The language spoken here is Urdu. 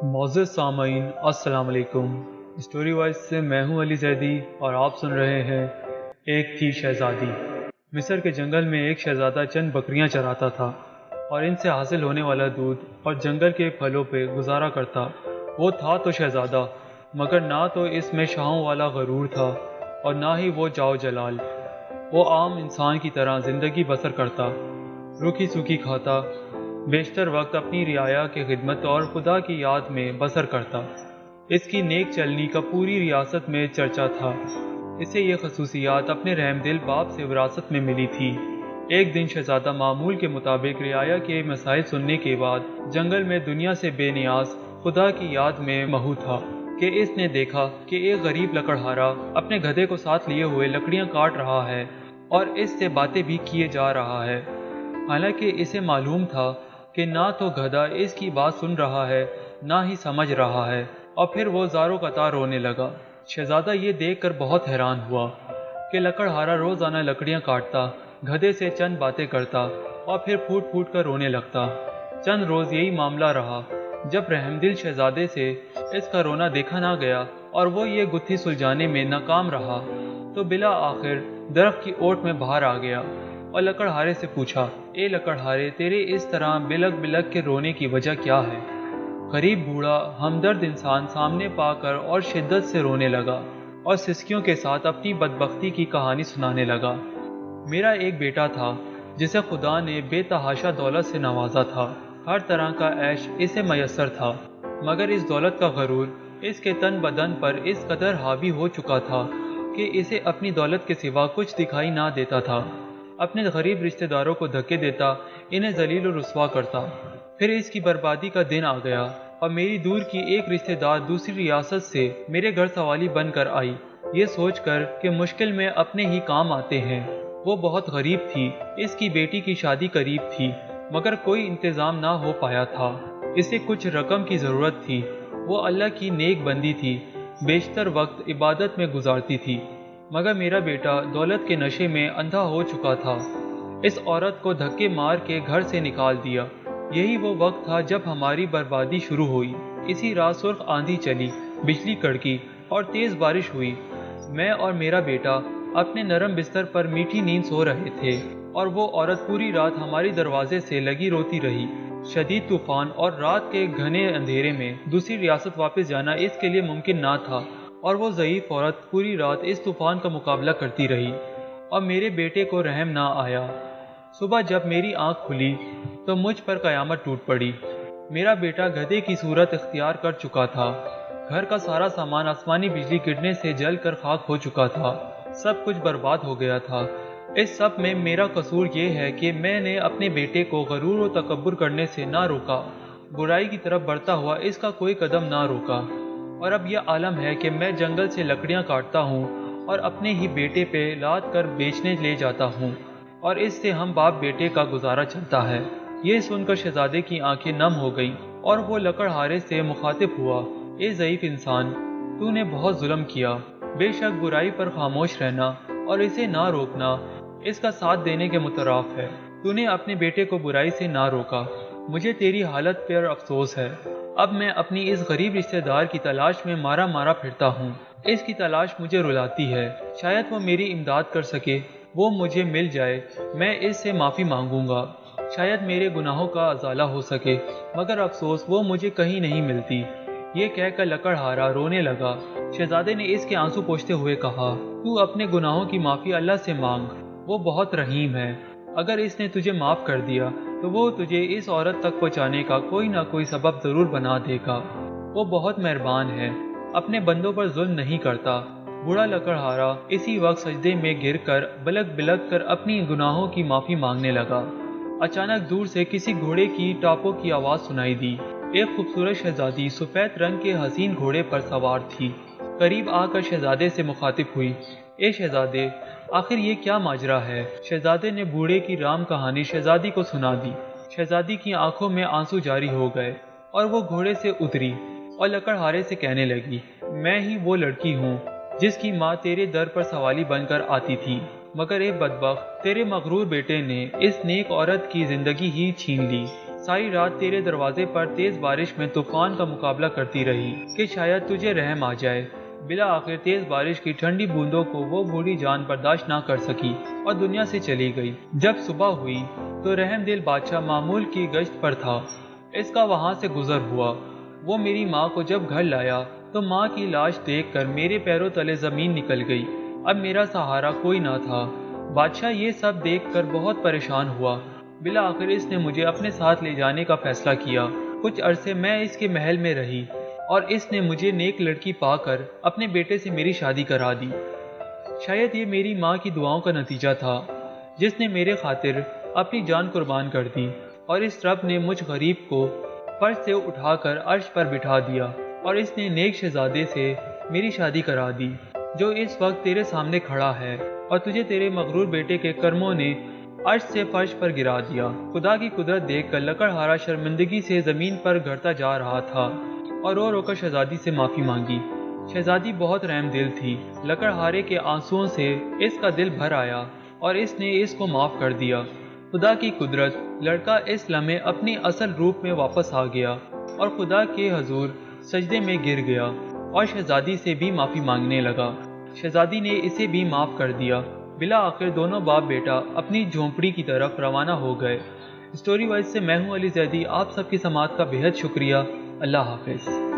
معزز سامعین السلام علیکم۔ اسٹوری وائز سے میں ہوں علی زیدی اور آپ سن رہے ہیں ایک تھی شہزادی۔ مصر کے جنگل میں ایک شہزادہ چند بکریاں چراتا تھا اور ان سے حاصل ہونے والا دودھ اور جنگل کے پھلوں پہ گزارا کرتا۔ وہ تھا تو شہزادہ، مگر نہ تو اس میں شاہوں والا غرور تھا اور نہ ہی وہ جاؤ جلال۔ وہ عام انسان کی طرح زندگی بسر کرتا، روکھی سوکھی کھاتا، بیشتر وقت اپنی رعایا کی خدمت اور خدا کی یاد میں بسر کرتا۔ اس کی نیک چلنی کا پوری ریاست میں چرچا تھا۔ اسے یہ خصوصیات اپنے رحم دل باپ سے وراثت میں ملی تھی۔ ایک دن شہزادہ معمول کے مطابق رعایا کے مسائل سننے کے بعد جنگل میں دنیا سے بے نیاز خدا کی یاد میں مہو تھا کہ اس نے دیکھا کہ ایک غریب لکڑہارا اپنے گدھے کو ساتھ لیے ہوئے لکڑیاں کاٹ رہا ہے اور اس سے باتیں بھی کیے جا رہا ہے۔ حالانکہ اسے معلوم تھا کہ نہ تو گدھا اس کی بات سن رہا ہے نہ ہی سمجھ رہا ہے، اور پھر وہ زاروں قطار رونے لگا۔ شہزادہ یہ دیکھ کر بہت حیران ہوا کہ لکڑہارا روزانہ لکڑیاں کاٹتا، گدھے سے چند باتیں کرتا اور پھر پھوٹ پھوٹ کر رونے لگتا۔ چند روز یہی معاملہ رہا۔ جب رحمدل شہزادے سے اس کا رونا دیکھا نہ گیا اور وہ یہ گتھی سلجھانے میں ناکام رہا تو بلا آخر درخت کی اوٹ میں باہر آ گیا اور لکڑہارے سے پوچھا، اے لکڑہارے، تیرے اس طرح بلک بلک کے رونے کی وجہ کیا ہے؟ غریب بوڑھا ہمدرد انسان سامنے پا کر اور شدت سے رونے لگا اور سسکیوں کے ساتھ اپنی بدبختی کی کہانی سنانے لگا۔ میرا ایک بیٹا تھا جسے خدا نے بے تحاشا دولت سے نوازا تھا۔ ہر طرح کا عیش اسے میسر تھا، مگر اس دولت کا غرور اس کے تن بدن پر اس قدر حاوی ہو چکا تھا کہ اسے اپنی دولت کے سوا کچھ دکھائی نہ دیتا تھا۔ اپنے غریب رشتہ داروں کو دھکے دیتا، انہیں ذلیل و رسوا کرتا۔ پھر اس کی بربادی کا دن آ گیا اور میری دور کی ایک رشتہ دار دوسری ریاست سے میرے گھر سوالی بن کر آئی، یہ سوچ کر کہ مشکل میں اپنے ہی کام آتے ہیں۔ وہ بہت غریب تھی، اس کی بیٹی کی شادی قریب تھی، مگر کوئی انتظام نہ ہو پایا تھا۔ اسے کچھ رقم کی ضرورت تھی۔ وہ اللہ کی نیک بندی تھی، بیشتر وقت عبادت میں گزارتی تھی، مگر میرا بیٹا دولت کے نشے میں اندھا ہو چکا تھا۔ اس عورت کو دھکے مار کے گھر سے نکال دیا۔ یہی وہ وقت تھا جب ہماری بربادی شروع ہوئی۔ اسی رات سرخ آندھی چلی، بجلی کڑکی اور تیز بارش ہوئی۔ میں اور میرا بیٹا اپنے نرم بستر پر میٹھی نیند سو رہے تھے اور وہ عورت پوری رات ہماری دروازے سے لگی روتی رہی۔ شدید طوفان اور رات کے گھنے اندھیرے میں دوسری ریاست واپس جانا اس کے لیے ممکن نہ تھا، اور وہ ضعیف عورت پوری رات اس طوفان کا مقابلہ کرتی رہی اور میرے بیٹے کو رحم نہ آیا۔ صبح جب میری آنکھ کھلی تو مجھ پر قیامت ٹوٹ پڑی۔ میرا بیٹا گدھے کی صورت اختیار کر چکا تھا۔ گھر کا سارا سامان آسمانی بجلی گرنے سے جل کر خاک ہو چکا تھا۔ سب کچھ برباد ہو گیا تھا۔ اس سب میں میرا قصور یہ ہے کہ میں نے اپنے بیٹے کو غرور و تکبر کرنے سے نہ روکا، برائی کی طرف بڑھتا ہوا اس کا کوئی قدم نہ روکا۔ اور اب یہ عالم ہے کہ میں جنگل سے لکڑیاں کاٹتا ہوں اور اپنے ہی بیٹے پہ لاد کر بیچنے لے جاتا ہوں، اور اس سے ہم باپ بیٹے کا گزارا چلتا ہے۔ یہ سن کر شہزادے کی آنکھیں نم ہو گئیں اور وہ لکڑہارے سے مخاطب ہوا، اے ضعیف انسان، تو نے بہت ظلم کیا۔ بے شک برائی پر خاموش رہنا اور اسے نہ روکنا اس کا ساتھ دینے کے مترادف ہے۔ تو نے اپنے بیٹے کو برائی سے نہ روکا۔ مجھے تیری حالت پر افسوس ہے۔ اب میں اپنی اس غریب رشتہ دار کی تلاش میں مارا مارا پھرتا ہوں۔ اس کی تلاش مجھے رلاتی ہے۔ شاید وہ میری امداد کر سکے۔ وہ مجھے مل جائے، میں اس سے معافی مانگوں گا۔ شاید میرے گناہوں کا ازالہ ہو سکے، مگر افسوس وہ مجھے کہیں نہیں ملتی۔ یہ کہہ کر لکڑہارا رونے لگا۔ شہزادے نے اس کے آنسو پوچھتے ہوئے کہا، تو اپنے گناہوں کی معافی اللہ سے مانگ، وہ بہت رحیم ہے۔ اگر اس نے تجھے معاف کر دیا تو وہ تجھے اس عورت تک پہنچانے کا کوئی نہ کوئی سبب ضرور بنا دے گا۔ وہ بہت مہربان ہے، اپنے بندوں پر ظلم نہیں کرتا۔ بوڑھا لکڑہارا اسی وقت سجدے میں گر کر بلک بلک کر اپنی گناہوں کی معافی مانگنے لگا۔ اچانک دور سے کسی گھوڑے کی ٹاپوں کی آواز سنائی دی۔ ایک خوبصورت شہزادی سفید رنگ کے حسین گھوڑے پر سوار تھی۔ قریب آ کر شہزادے سے مخاطب ہوئی، اے شہزادے، آخر یہ کیا ماجرا ہے؟ شہزادے نے بوڑھے کی رام کہانی شہزادی کو سنا دی۔ شہزادی کی آنکھوں میں آنسو جاری ہو گئے اور وہ گھوڑے سے اتری اور لکڑہارے سے کہنے لگی، میں ہی وہ لڑکی ہوں جس کی ماں تیرے در پر سوالی بن کر آتی تھی، مگر اے بدبخت، تیرے مغرور بیٹے نے اس نیک عورت کی زندگی ہی چھین لی۔ ساری رات تیرے دروازے پر تیز بارش میں طوفان کا مقابلہ کرتی رہی کہ شاید تجھے رحم آ جائے۔ بلا آخر تیز بارش کی ٹھنڈی بوندوں کو وہ بوڑھی جان برداشت نہ کر سکی اور دنیا سے چلی گئی۔ جب صبح ہوئی تو رحم دل بادشاہ معمول کی گشت پر تھا۔ اس کا وہاں سے گزر ہوا۔ وہ میری ماں کو جب گھر لایا تو ماں کی لاش دیکھ کر میرے پیروں تلے زمین نکل گئی۔ اب میرا سہارا کوئی نہ تھا۔ بادشاہ یہ سب دیکھ کر بہت پریشان ہوا۔ بلا آخر اس نے مجھے اپنے ساتھ لے جانے کا فیصلہ کیا۔ کچھ عرصے میں اس کے محل میں رہی اور اس نے مجھے نیک لڑکی پا کر اپنے بیٹے سے میری شادی کرا دی۔ شاید یہ میری ماں کی دعاؤں کا نتیجہ تھا جس نے میرے خاطر اپنی جان قربان کر دی، اور اس رب نے مجھ غریب کو فرش سے اٹھا کر عرش پر بٹھا دیا، اور اس نے نیک شہزادے سے میری شادی کرا دی جو اس وقت تیرے سامنے کھڑا ہے، اور تجھے تیرے مغرور بیٹے کے کرموں نے عرش سے فرش پر گرا دیا۔ خدا کی قدرت دیکھ کر لکڑہارا شرمندگی سے زمین پر گرتا جا رہا تھا اور رو رو کر شہزادی سے معافی مانگی۔ شہزادی بہت رحم دل تھی۔ لکڑہارے کے آنسوؤں سے اس کا دل بھر آیا اور اس نے اس کو معاف کر دیا۔ خدا کی قدرت، لڑکا اس لمحے اپنی اصل روپ میں واپس آ گیا اور خدا کے حضور سجدے میں گر گیا اور شہزادی سے بھی معافی مانگنے لگا۔ شہزادی نے اسے بھی معاف کر دیا۔ بلا آخر دونوں باپ بیٹا اپنی جھونپڑی کی طرف روانہ ہو گئے۔ اسٹوری وائز سے میں ہوں علی زیدی۔ آپ سب کی سماعت کا بہت شکریہ۔ اللہ حافظ۔